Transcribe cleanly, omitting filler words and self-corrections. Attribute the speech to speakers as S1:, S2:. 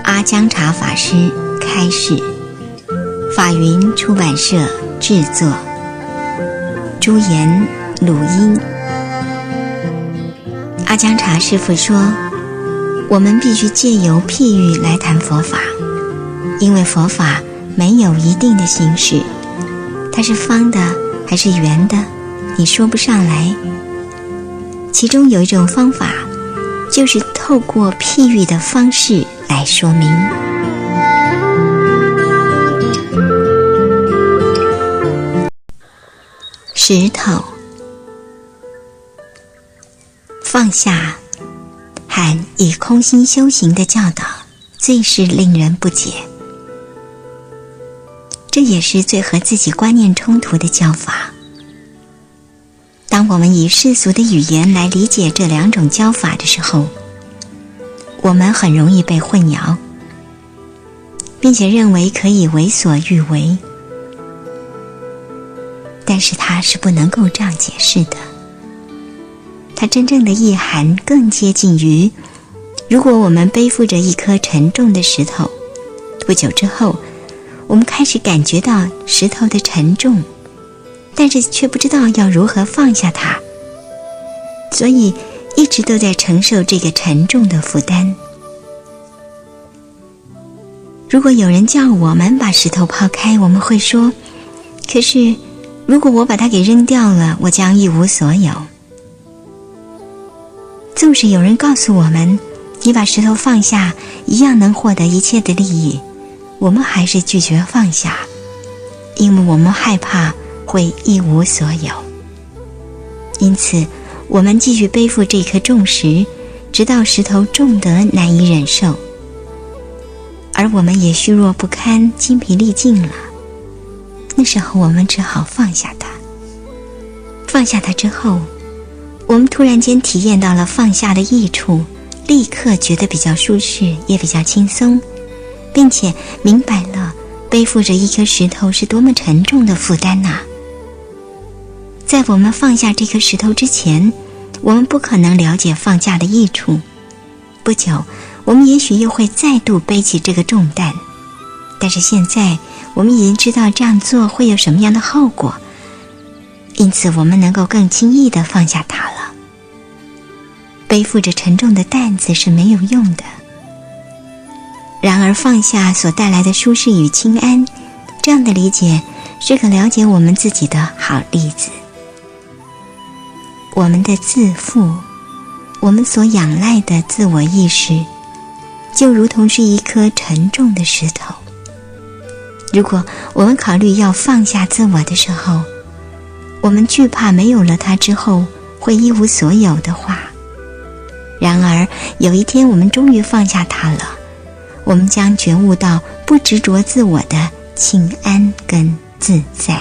S1: 阿姜查法师开示，法云出版社制作，朱言录音。阿姜查师父说，我们必须借由譬喻来谈佛法，因为佛法没有一定的形式，它是方的还是圆的，你说不上来。其中有一种方法，就是透过譬喻的方式来说明。石头，放下和以空心修行的教导最是令人不解，这也是最和自己观念冲突的教法。当我们以世俗的语言来理解这两种教法的时候，我们很容易被混淆，并且认为可以为所欲为。但是它是不能够这样解释的，它真正的意涵更接近于，如果我们背负着一颗沉重的石头，不久之后我们开始感觉到石头的沉重，但是却不知道要如何放下它，所以一直都在承受这个沉重的负担。如果有人叫我们把石头抛开，我们会说，可是如果我把它给扔掉了，我将一无所有。纵使有人告诉我们，你把石头放下一样能获得一切的利益，我们还是拒绝放下，因为我们害怕会一无所有。因此我们继续背负这颗重石，直到石头重得难以忍受，而我们也虚弱不堪，精疲力尽了。那时候我们只好放下它。放下它之后，我们突然间体验到了放下的益处，立刻觉得比较舒适，也比较轻松，并且明白了背负着一颗石头是多么沉重的负担啊。在我们放下这颗石头之前，我们不可能了解放下的益处。不久，我们也许又会再度背起这个重担，但是现在我们已经知道这样做会有什么样的后果，因此我们能够更轻易地放下它了。背负着沉重的担子是没有用的，然而放下所带来的舒适与清安，这样的理解是个了解我们自己的好例子。我们的自负，我们所仰赖的自我意识，就如同是一颗沉重的石头。如果我们考虑要放下自我的时候，我们惧怕没有了它之后会一无所有的话，然而有一天我们终于放下它了，我们将觉悟到不执着自我的清安跟自在。